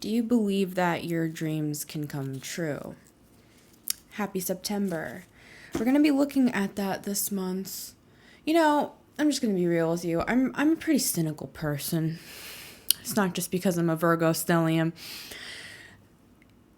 Do you believe that your dreams can come true? Happy September. We're going to be looking at that this month. I'm just going to be real with you. I'm a pretty cynical person. It's not just because I'm a Virgo stellium.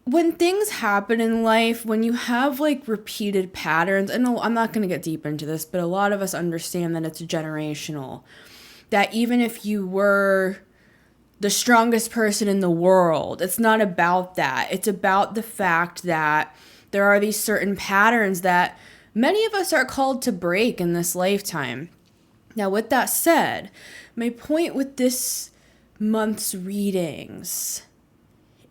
When things happen in life, when you have repeated patterns, and I'm not going to get deep into this, but a lot of us understand that it's generational. That even if you were the strongest person in the world, it's not about that. It's about the fact that there are these certain patterns that many of us are called to break in this lifetime. Now, with that said, my point with this month's readings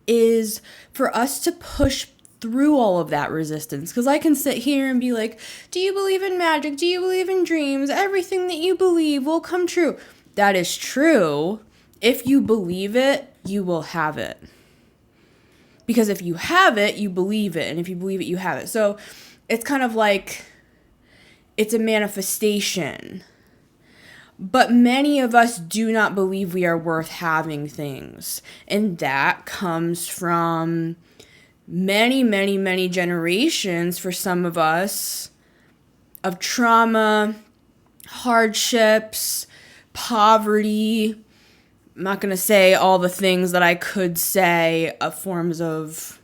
is for us to push through all of that resistance. Because I can sit here and be like, do you believe in magic? Do you believe in dreams? Everything that you believe will come true. That is true. If you believe it, you will have it. Because if you have it, you believe it. And if you believe it, you have it. So it's kind of like it's a manifestation. But many of us do not believe we are worth having things. And that comes from many, many, many generations for some of us of trauma, hardships, poverty. I'm not going to say all the things that I could say of forms of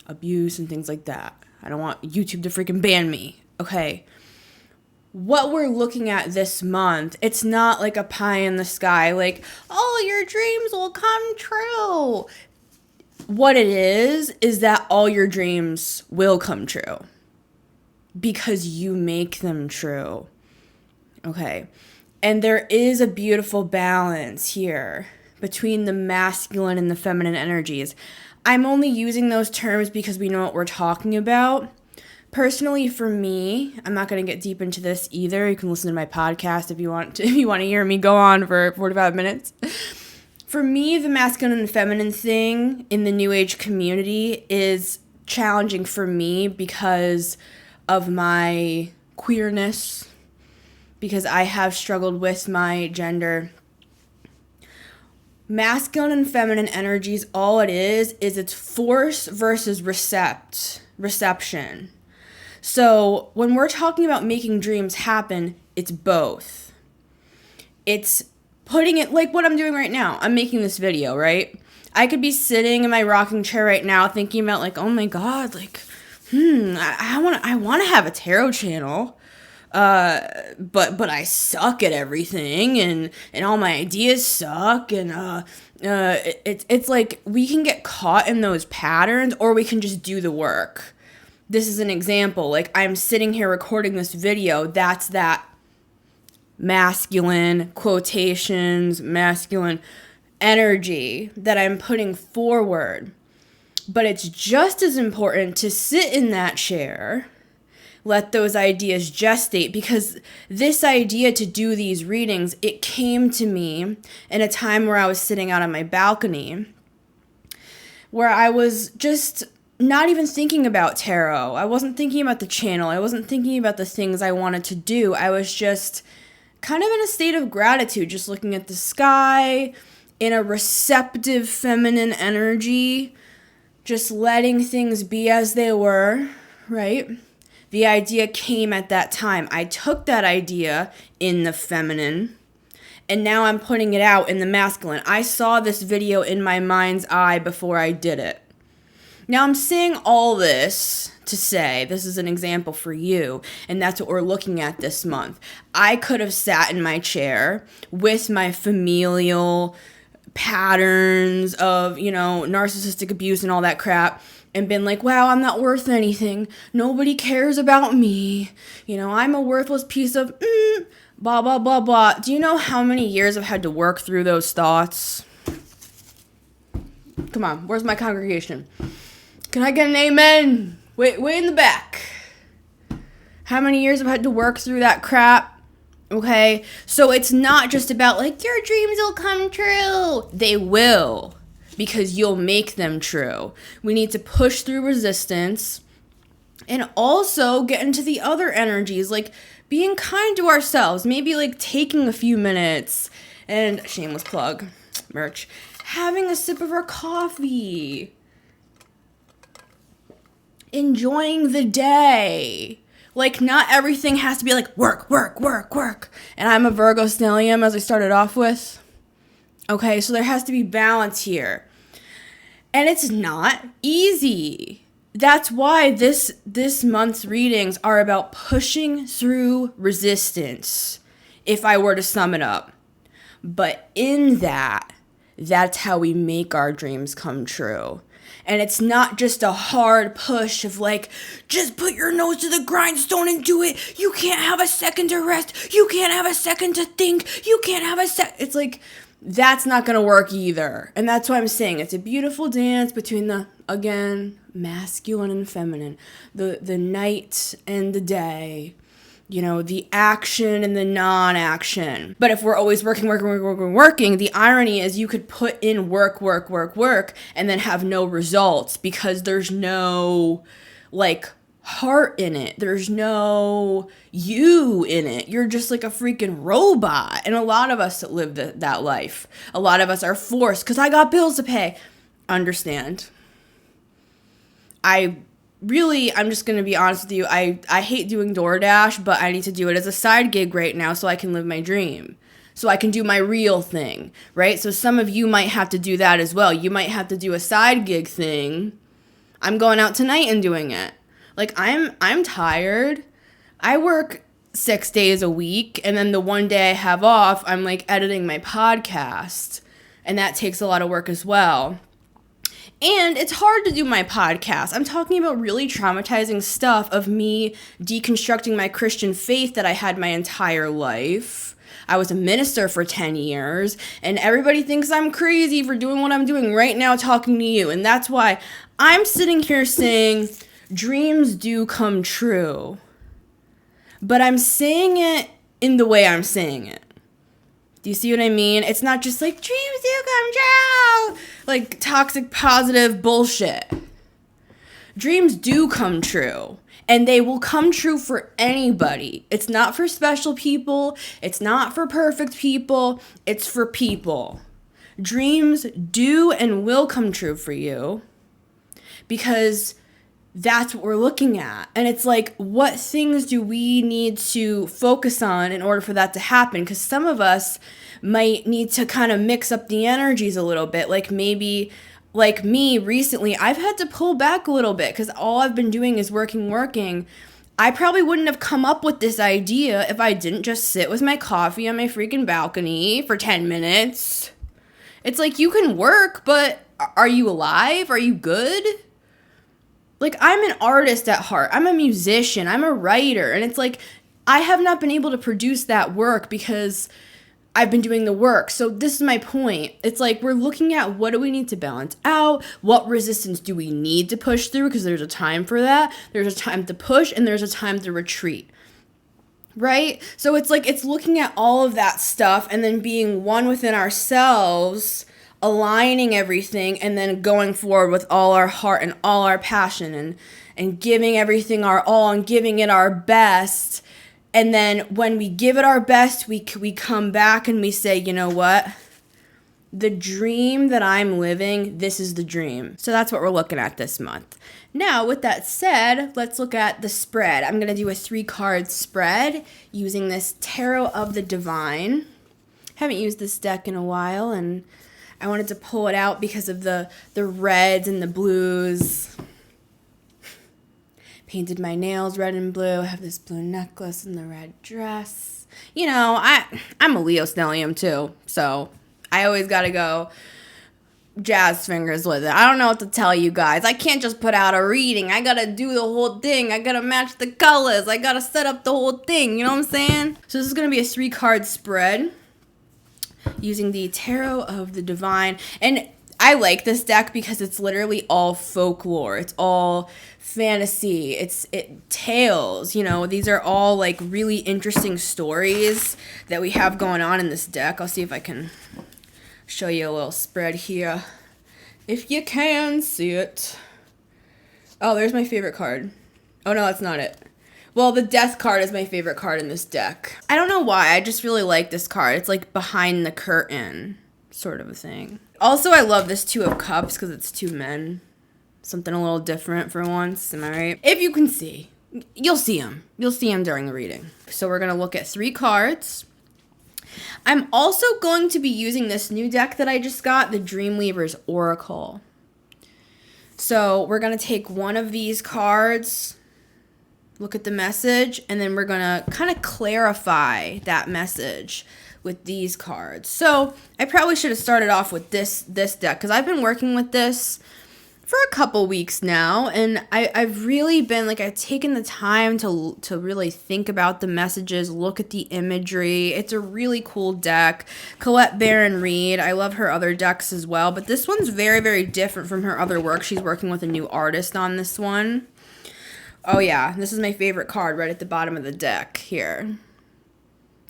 abuse and things like that. I don't want YouTube to freaking ban me. Okay. What we're looking at this month, it's not like a pie in the sky, like, oh, your dreams will come true. What it is that all your dreams will come true because you make them true. Okay. And there is a beautiful balance here between the masculine and the feminine energies. I'm only using those terms because we know what we're talking about. Personally, for me, I'm not going to get deep into this either. You can listen to my podcast if you want to. If you want to hear me go on for 45 minutes. For me, the masculine and feminine thing in the New Age community is challenging for me because of my queerness, because I have struggled with my gender. Masculine and feminine energies, all it is it's force versus reception. So when we're talking about making dreams happen, it's both. It's putting it like what I'm doing right now. I'm making this video, right? I could be sitting in my rocking chair right now thinking about oh my God, I want to have a tarot channel. But I suck at everything and all my ideas suck and it's like we can get caught in those patterns or we can just do the work. This is an example. I'm sitting here recording this video. That's that masculine quotations, masculine energy that I'm putting forward. But it's just as important to sit in that chair, let those ideas gestate, because this idea to do these readings, it came to me in a time where I was sitting out on my balcony, where I was just not even thinking about tarot. I wasn't thinking about the channel. I wasn't thinking about the things I wanted to do. I was just kind of in a state of gratitude, just looking at the sky, in a receptive feminine energy, just letting things be as they were, right? The idea came at that time. I took that idea in the feminine, and now I'm putting it out in the masculine. I saw this video in my mind's eye before I did it. Now I'm saying all this to say, this is an example for you, and that's what we're looking at this month. I could have sat in my chair with my familial patterns of, narcissistic abuse and all that crap, and been like, wow, I'm not worth anything. Nobody cares about me. I'm a worthless piece of blah, blah, blah, blah. Do you know how many years I've had to work through those thoughts? Come on, where's my congregation? Can I get an amen? Way in the back. How many years I've had to work through that crap? Okay, so it's not just about your dreams will come true. They will. Because you'll make them true. We need to push through resistance and also get into the other energies, being kind to ourselves, maybe taking a few minutes and shameless plug, merch, having a sip of our coffee, enjoying the day. Like, not everything has to be like work, work, work, work. And I'm a Virgo stellium, as I started off with. Okay, so there has to be balance here. And it's not easy. That's why this month's readings are about pushing through resistance, if I were to sum it up. But in that's how we make our dreams come true. And it's not just a hard push of like, just put your nose to the grindstone and do it. You can't have a second to rest. You can't have a second to think. You can't have It's like, that's not going to work either. And that's why I'm saying it's a beautiful dance between the, again, masculine and feminine. The night and the day. You know, the action and the non-action. But if we're always working, the irony is you could put in work, and then have no results because there's no, like, heart in it. There's no you in it. You're just like a freaking robot. And a lot of us live that life. A lot of us are forced because I got bills to pay. Understand. I'm just going to be honest with you. I hate doing DoorDash, but I need to do it as a side gig right now so I can live my dream. So I can do my real thing, right? So some of you might have to do that as well. You might have to do a side gig thing. I'm going out tonight and doing it. Like, I'm tired. I work 6 days a week, and then the one day I have off, I'm like editing my podcast. And that takes a lot of work as well. And it's hard to do my podcast. I'm talking about really traumatizing stuff of me deconstructing my Christian faith that I had my entire life. I was a minister for 10 years, and everybody thinks I'm crazy for doing what I'm doing right now, talking to you. And that's why I'm sitting here saying dreams do come true. But I'm saying it in the way I'm saying it. Do you see what I mean? It's not just like, dreams do come true, like toxic positive bullshit. Dreams do come true, and they will come true for anybody. It's not for special people. It's not for perfect people. It's for people. Dreams do and will come true for you because that's what we're looking at. And it's like, what things do we need to focus on in order for that to happen? Because some of us might need to kind of mix up the energies a little bit. Like maybe, like me recently, I've had to pull back a little bit because all I've been doing is working. I probably wouldn't have come up with this idea if I didn't just sit with my coffee on my freaking balcony for 10 minutes. It's like, you can work, but are you alive? Are you good? Like, I'm an artist at heart. I'm a musician. I'm a writer. And it's like, I have not been able to produce that work because I've been doing the work. So this is my point. It's like, we're looking at what do we need to balance out? What resistance do we need to push through? Because there's a time for that. There's a time to push and there's a time to retreat. Right? So it's like, it's looking at all of that stuff and then being one within ourselves, aligning everything, and then going forward with all our heart and all our passion and giving everything our all and giving it our best. And then when we give it our best, we come back and we say, you know what? The dream that I'm living, this is the dream. So that's what we're looking at this month. Now, with that said, let's look at the spread. I'm going to do a 3-card spread using this Tarot of the Divine. Haven't used this deck in a while, and I wanted to pull it out because of the reds and the blues. Painted my nails red and blue. I have this blue necklace and the red dress. You know, I'm a Leo stellium too, so I always got to go jazz fingers with it. I don't know what to tell you guys. I can't just put out a reading. I got to do the whole thing. I got to match the colors. I got to set up the whole thing. You know what I'm saying? So this is going to be a 3-card spread using the Tarot of the Divine. And I like this deck because it's literally all folklore. It's all fantasy. It tales, you know. These are all like really interesting stories that we have going on in this deck. I'll see if I can show you a little spread here. If you can see it. Oh, there's my favorite card. Oh, no, that's not it. Well, the Death card is my favorite card in this deck. I don't know why. I just really like this card. It's like behind the curtain sort of a thing. Also, I love this Two of Cups because it's two men. Something a little different for once, am I right? If you can see, you'll see them. You'll see them during the reading. So we're going to look at 3 cards. I'm also going to be using this new deck that I just got, the Dreamweaver's Oracle. So we're going to take one of these cards, look at the message, and then we're going to kind of clarify that message with these cards. So I probably should have started off with this deck because I've been working with this for a couple weeks now, and I've really been, like, I've taken the time to really think about the messages, look at the imagery. It's a really cool deck. Colette Baron Reed, I love her other decks as well, but this one's very, very different from her other work. She's working with a new artist on this one. Oh yeah, this is my favorite card right at the bottom of the deck here.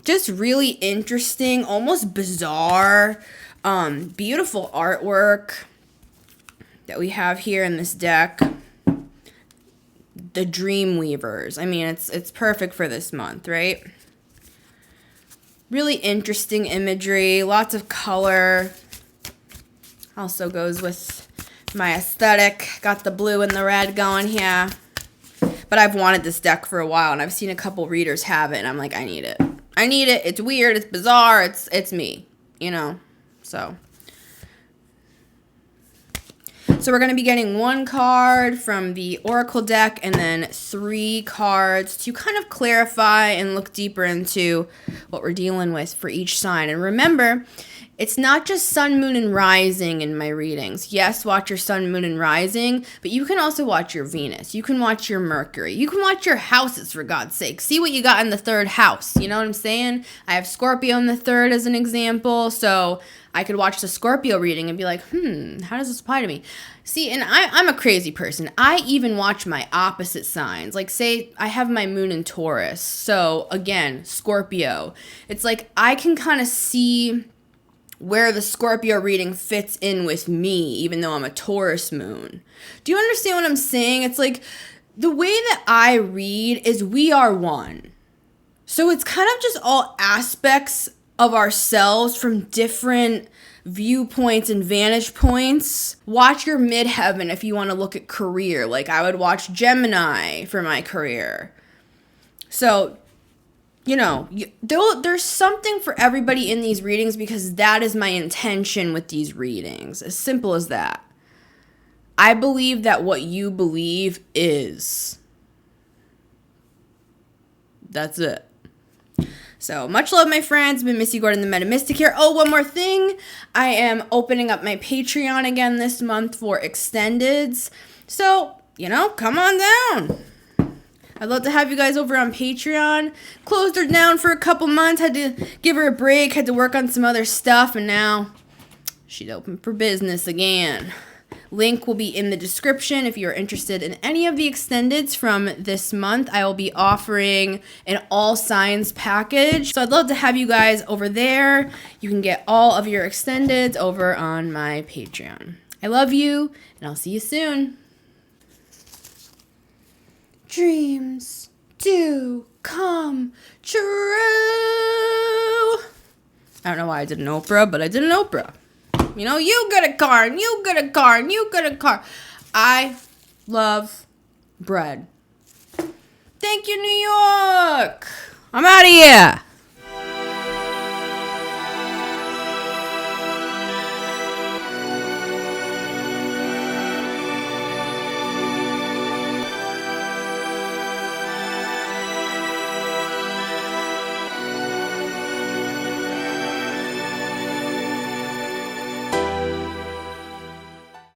Just really interesting, almost bizarre, beautiful artwork that we have here in this deck. The Dreamweavers. I mean, it's perfect for this month, right? Really interesting imagery, lots of color. Also goes with my aesthetic. Got the blue and the red going here. But I've wanted this deck for a while, and I've seen a couple readers have it, and I'm like, I need it. I need it. It's weird. It's bizarre. It's me, you know? So we're going to be getting 1 card from the Oracle deck and then 3 cards to kind of clarify and look deeper into what we're dealing with for each sign. And remember, it's not just sun, moon, and rising in my readings. Yes, watch your sun, moon, and rising, but you can also watch your Venus. You can watch your Mercury. You can watch your houses, for God's sake. See what you got in the 3rd house. You know what I'm saying? I have Scorpio in the 3rd as an example, so I could watch the Scorpio reading and be like, how does this apply to me? See, and I'm a crazy person. I even watch my opposite signs. Like, say I have my moon in Taurus. So, again, Scorpio. It's like I can kind of see where the Scorpio reading fits in with me, even though I'm a Taurus moon. Do you understand what I'm saying? It's like the way that I read is we are one. So it's kind of just all aspects of ourselves from different viewpoints and vantage points. Watch your midheaven if you want to look at career. Like, I would watch Gemini for my career. So, you know, there's something for everybody in these readings because that is my intention with these readings. As simple as that. I believe that what you believe is. That's it. So, much love, my friends. I've been Missy Gordon, the Metamystic here. Oh, one more thing. I am opening up my Patreon again this month for extendeds. So, you know, come on down. I'd love to have you guys over on Patreon. Closed her down for a couple months. Had to give her a break. Had to work on some other stuff. And now she's open for business again. Link will be in the description if you're interested in any of the extendeds from this month. I will be offering an all signs package. So I'd love to have you guys over there. You can get all of your extendeds over on my Patreon. I love you, and I'll see you soon. Dreams do come true. I don't know why I did an Oprah, but I did an Oprah. You know, you get a car, and you get a car, and you get a car. I love bread. Thank you, New York. I'm out of here.